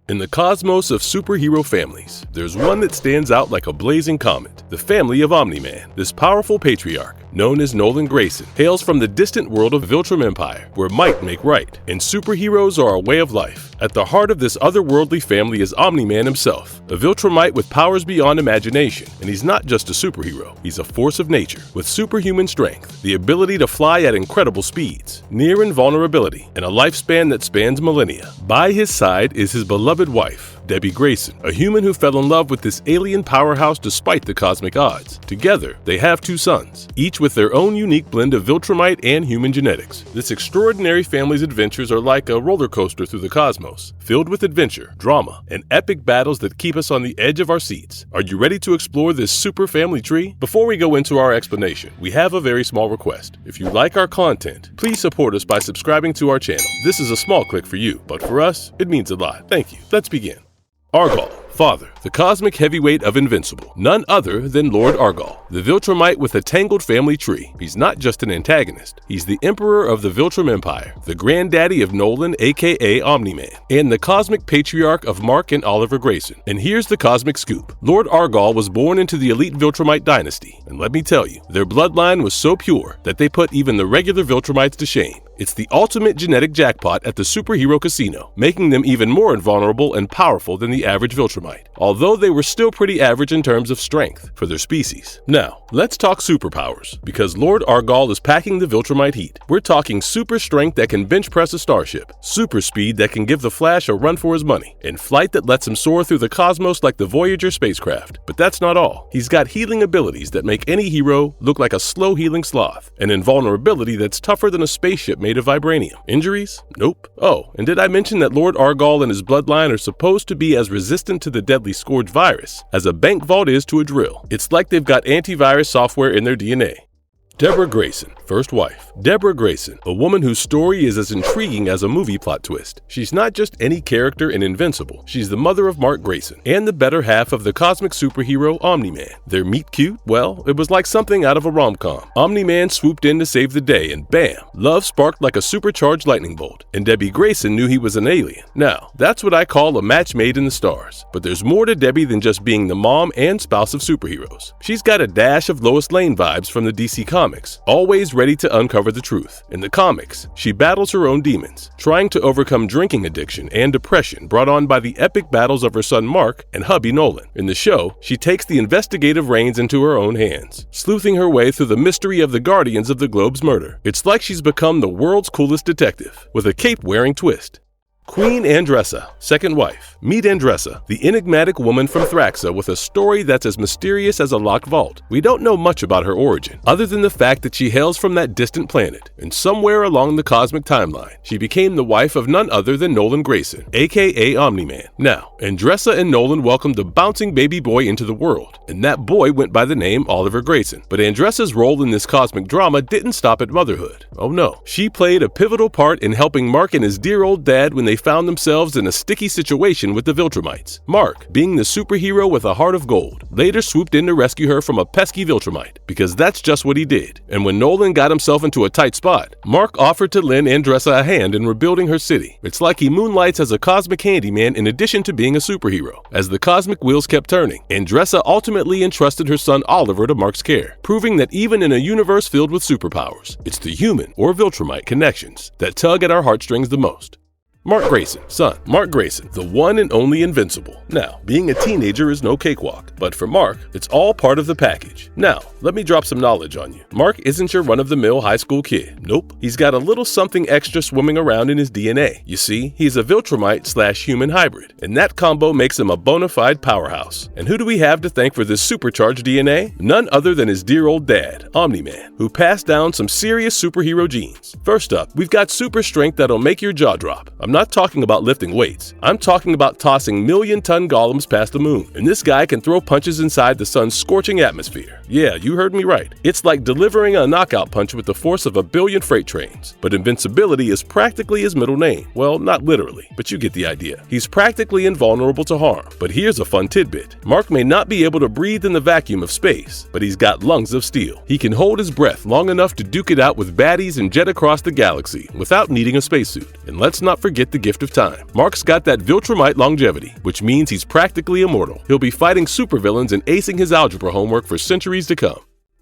In the cosmos of superhero families, there's one that stands out like a blazing comet, the family of Omni-Man. This powerful patriarch, known as Nolan Grayson, hails from the distant world of Viltrum Empire, where might make right, and superheroes are a way of life. At the heart of this otherworldly family is Omni-Man himself, a Viltrumite with powers beyond imagination, and he's not just a superhero, he's a force of nature, with superhuman strength, the ability to fly at incredible speeds, near invulnerability, and a lifespan that spans millennia. By his side is his beloved wife, Debbie Grayson, a human who fell in love with this alien powerhouse despite the cosmic odds. Together, they have 2 sons, each with their own unique blend of Viltrumite and human genetics. This extraordinary family's adventures are like a roller coaster through the cosmos, filled with adventure, drama, and epic battles that keep us on the edge of our seats. Are you ready to explore this super family tree? Before we go into our explanation, we have a very small request. If you like our content, please support us by subscribing to our channel. This is a small click for you, but for us, it means a lot. Thank you. Let's begin. Aral, father, the cosmic heavyweight of Invincible, none other than Lord Aral, the Viltrumite with a tangled family tree. He's not just an antagonist, he's the emperor of the Viltrum Empire, the granddaddy of Nolan aka Omni-Man, and the cosmic patriarch of Mark and Oliver Grayson. And here's the cosmic scoop. Lord Aral was born into the elite Viltrumite dynasty, and let me tell you, their bloodline was so pure that they put even the regular Viltrumites to shame. It's the ultimate genetic jackpot at the superhero casino, making them even more invulnerable and powerful than the average Viltrumite, although they were still pretty average in terms of strength for their species. Now, let's talk superpowers, because Lord Aral is packing the Viltrumite heat. We're talking super strength that can bench press a starship, super speed that can give the Flash a run for his money, and flight that lets him soar through the cosmos like the Voyager spacecraft. But that's not all. He's got healing abilities that make any hero look like a slow healing sloth, an invulnerability that's tougher than a spaceship made of vibranium. Injuries? Nope. Oh, and did I mention that Lord Aral and his bloodline are supposed to be as resistant to the deadly Scourge virus as a bank vault is to a drill? It's like they've got antivirus software in their DNA. Deborah Grayson, first wife. Deborah Grayson, a woman whose story is as intriguing as a movie plot twist. She's not just any character in Invincible, she's the mother of Mark Grayson, and the better half of the cosmic superhero Omni-Man. Their meet cute? Well, it was like something out of a rom-com. Omni-Man swooped in to save the day, and bam, love sparked like a supercharged lightning bolt, and Debbie Grayson knew he was an alien. Now, that's what I call a match made in the stars. But there's more to Debbie than just being the mom and spouse of superheroes. She's got a dash of Lois Lane vibes from the DC Comics, always ready to uncover the truth. In the comics, she battles her own demons, trying to overcome drinking addiction and depression brought on by the epic battles of her son Mark and hubby Nolan. In the show, she takes the investigative reins into her own hands, sleuthing her way through the mystery of the Guardians of the Globe's murder. It's like she's become the world's coolest detective, with a cape-wearing twist. Queen Andessa, second wife. Meet Andessa, the enigmatic woman from Thraxa with a story that's as mysterious as a locked vault. We don't know much about her origin, other than the fact that she hails from that distant planet, and somewhere along the cosmic timeline, she became the wife of none other than Nolan Grayson, aka Omni-Man. Now, Andessa and Nolan welcomed a bouncing baby boy into the world, and that boy went by the name Oliver Grayson. But Andressa's role in this cosmic drama didn't stop at motherhood. Oh no, she played a pivotal part in helping Mark and his dear old dad when they found themselves in a sticky situation with the Viltrumites. Mark, being the superhero with a heart of gold, later swooped in to rescue her from a pesky Viltrumite, because that's just what he did. And when Nolan got himself into a tight spot, Mark offered to lend Andessa a hand in rebuilding her city. It's like he moonlights as a cosmic handyman in addition to being a superhero. As the cosmic wheels kept turning, Andessa ultimately entrusted her son Oliver to Mark's care, proving that even in a universe filled with superpowers, it's the human or Viltrumite connections that tug at our heartstrings the most. Mark Grayson, son. Mark Grayson, the one and only Invincible. Now, being a teenager is no cakewalk, but for Mark, it's all part of the package. Now, let me drop some knowledge on you. Mark isn't your run-of-the-mill high school kid. Nope. He's got a little something extra swimming around in his DNA. You see, he's a Viltrumite/human hybrid, and that combo makes him a bona fide powerhouse. And who do we have to thank for this supercharged DNA? None other than his dear old dad, Omni-Man, who passed down some serious superhero genes. First up, we've got super strength that'll make your jaw drop. I'm not talking about lifting weights. I'm talking about tossing million-ton golems past the moon. And this guy can throw punches inside the sun's scorching atmosphere. Yeah, you heard me right. It's like delivering a knockout punch with the force of 1 billion freight trains. But invincibility is practically his middle name. Well, not literally, but you get the idea. He's practically invulnerable to harm. But here's a fun tidbit. Mark may not be able to breathe in the vacuum of space, but he's got lungs of steel. He can hold his breath long enough to duke it out with baddies and jet across the galaxy without needing a spacesuit. And let's not forget forget the gift of time. Mark's got that Viltrumite longevity, which means he's practically immortal. He'll be fighting supervillains and acing his algebra homework for centuries to come.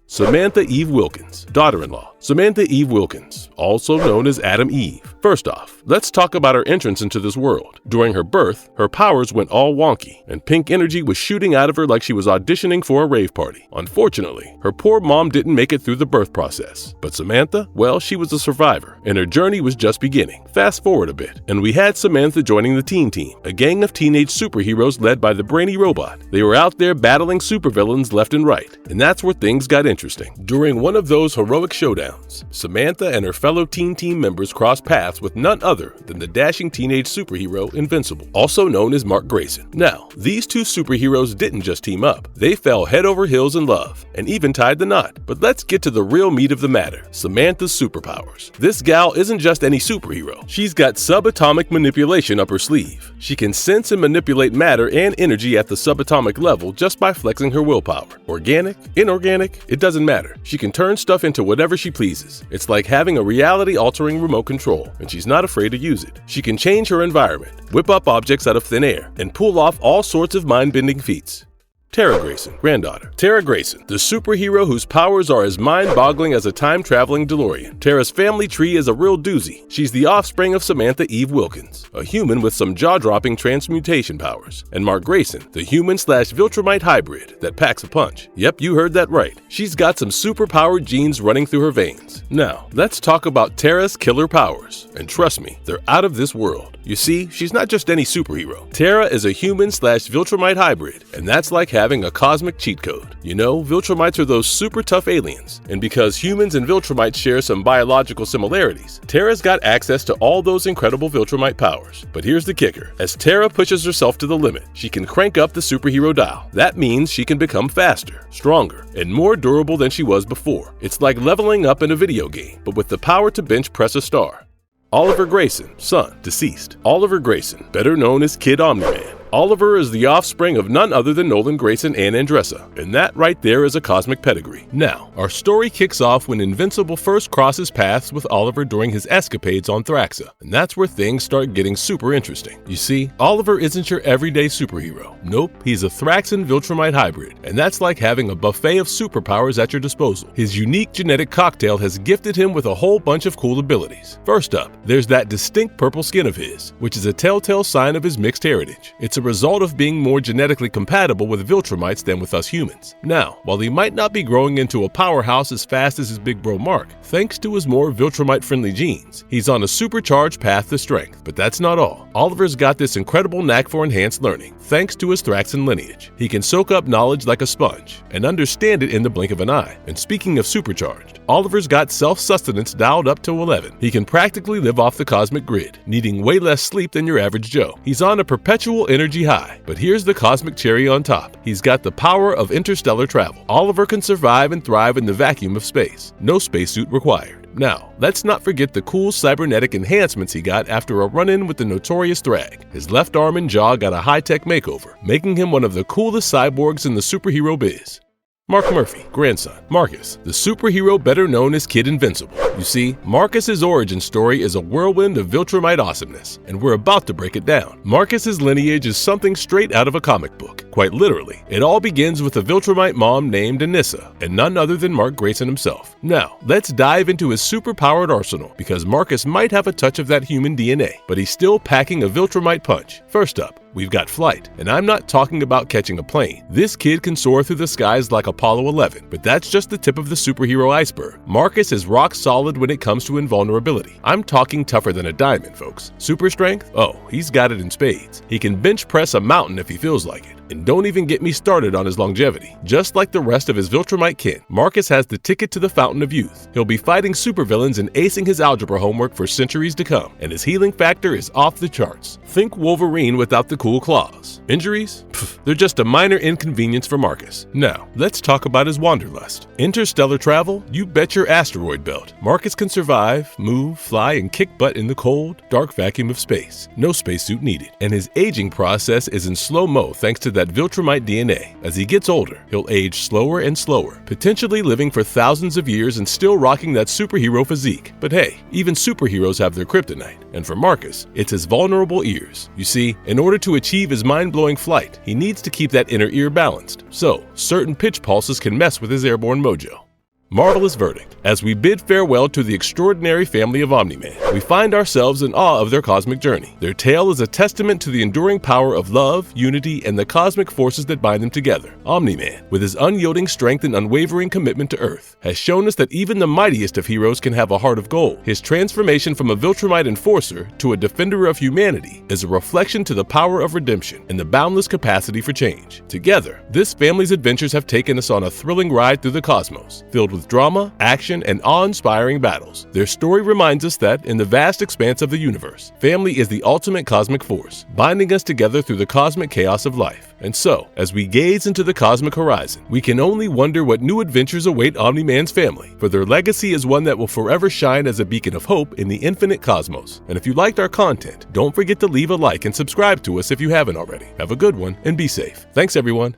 Samantha Eve Wilkins, daughter-in-law. Samantha Eve Wilkins, also known as Adam Eve. First off, let's talk about her entrance into this world. During her birth, her powers went all wonky, and pink energy was shooting out of her like she was auditioning for a rave party. Unfortunately, her poor mom didn't make it through the birth process. But Samantha, well, she was a survivor, and her journey was just beginning. Fast forward a bit, and we had Samantha joining the Teen Team, a gang of teenage superheroes led by the brainy robot. They were out there battling supervillains left and right, and that's where things got interesting. During one of those heroic showdowns, Samantha and her fellow Teen Team members crossed paths with none other than the dashing teenage superhero Invincible, also known as Mark Grayson. Now, these two superheroes didn't just team up. They fell head over heels in love, and even tied the knot. But let's get to the real meat of the matter, Samantha's superpowers. This gal isn't just any superhero. She's got subatomic manipulation up her sleeve. She can sense and manipulate matter and energy at the subatomic level just by flexing her willpower. Organic, inorganic, it doesn't matter. She can turn stuff into whatever she pleases. It's like having a reality-altering remote control, and she's not afraid to use it. She can change her environment, whip up objects out of thin air, and pull off all sorts of mind-bending feats. Tera Grayson, granddaughter. Tera Grayson, the superhero whose powers are as mind-boggling as a time-traveling DeLorean. Tera's family tree is a real doozy. She's the offspring of Samantha Eve Wilkins, a human with some jaw-dropping transmutation powers, and Mark Grayson, the human/Viltrumite hybrid that packs a punch. Yep, you heard that right. She's got some superpowered genes running through her veins. Now, let's talk about Tera's killer powers, and trust me, they're out of this world. You see, she's not just any superhero. Tera is a human/Viltrumite hybrid, and that's like having a cosmic cheat code. You know, Viltrumites are those super tough aliens, and because humans and Viltrumites share some biological similarities, Tera's got access to all those incredible Viltrumite powers. But here's the kicker. As Tera pushes herself to the limit, she can crank up the superhero dial. That means she can become faster, stronger, and more durable than she was before. It's like leveling up in a video game, but with the power to bench press a star. Oliver Grayson, son, deceased. Oliver Grayson, better known as Kid Omni-Man. Oliver is the offspring of none other than Nolan Grayson and Andessa, and that right there is a cosmic pedigree. Now, our story kicks off when Invincible first crosses paths with Oliver during his escapades on Thraxa, and that's where things start getting super interesting. You see, Oliver isn't your everyday superhero. Nope, he's a Thraxan Viltrumite hybrid, and that's like having a buffet of superpowers at your disposal. His unique genetic cocktail has gifted him with a whole bunch of cool abilities. First up, there's that distinct purple skin of his, which is a telltale sign of his mixed heritage. It's a result of being more genetically compatible with Viltrumites than with us humans. Now, while he might not be growing into a powerhouse as fast as his big bro Mark, thanks to his more Viltrumite-friendly genes, he's on a supercharged path to strength. But that's not all. Oliver's got this incredible knack for enhanced learning, thanks to his Thraxan lineage. He can soak up knowledge like a sponge and understand it in the blink of an eye. And speaking of supercharged, Oliver's got self-sustenance dialed up to 11. He can practically live off the cosmic grid, needing way less sleep than your average Joe. He's on a perpetual energy high, but here's the cosmic cherry on top. He's got the power of interstellar travel. Oliver can survive and thrive in the vacuum of space. No spacesuit required. Now, let's not forget the cool cybernetic enhancements he got after a run-in with the notorious Thrag. His left arm and jaw got a high-tech makeover, making him one of the coolest cyborgs in the superhero biz. Mark Murphy, grandson. Marcus, the superhero better known as Kid Invincible. You see, Marcus's origin story is a whirlwind of Viltrumite awesomeness, and we're about to break it down. Marcus's lineage is something straight out of a comic book. Quite literally, it all begins with a Viltrumite mom named Andessa, and none other than Mark Grayson himself. Now, let's dive into his superpowered arsenal, because Marcus might have a touch of that human DNA, but he's still packing a Viltrumite punch. First up, we've got flight, and I'm not talking about catching a plane. This kid can soar through the skies like Apollo 11, but that's just the tip of the superhero iceberg. Marcus is rock solid when it comes to invulnerability. I'm talking tougher than a diamond, folks. Super strength? Oh, he's got it in spades. He can bench press a mountain if he feels like it. And don't even get me started on his longevity. Just like the rest of his Viltrumite kin, Marcus has the ticket to the fountain of youth. He'll be fighting supervillains and acing his algebra homework for centuries to come, and his healing factor is off the charts. Think Wolverine without the cool claws. Injuries? Pfft, they're just a minor inconvenience for Marcus. Now, let's talk about his wanderlust. Interstellar travel? You bet your asteroid belt. Marcus can survive, move, fly, and kick butt in the cold, dark vacuum of space. No spacesuit needed. And his aging process is in slow-mo thanks to that Viltrumite DNA. As he gets older, he'll age slower and slower, potentially living for thousands of years and still rocking that superhero physique. But hey, even superheroes have their kryptonite, and for Marcus, it's his vulnerable ears. You see, in order to achieve his mind-blowing flight, he needs to keep that inner ear balanced, so certain pitch pulses can mess with his airborne mojo. Marvelous verdict. As we bid farewell to the extraordinary family of Omni-Man, we find ourselves in awe of their cosmic journey. Their tale is a testament to the enduring power of love, unity, and the cosmic forces that bind them together. Omni-Man, with his unyielding strength and unwavering commitment to Earth, has shown us that even the mightiest of heroes can have a heart of gold. His transformation from a Viltrumite enforcer to a defender of humanity is a reflection to the power of redemption and the boundless capacity for change. Together, this family's adventures have taken us on a thrilling ride through the cosmos, filled with drama, action, and awe-inspiring battles. Their story reminds us that, in the vast expanse of the universe, family is the ultimate cosmic force, binding us together through the cosmic chaos of life. And so, as we gaze into the cosmic horizon, we can only wonder what new adventures await Omni-Man's family, for their legacy is one that will forever shine as a beacon of hope in the infinite cosmos. And if you liked our content, don't forget to leave a like and subscribe to us if you haven't already. Have a good one and be safe. Thanks, everyone.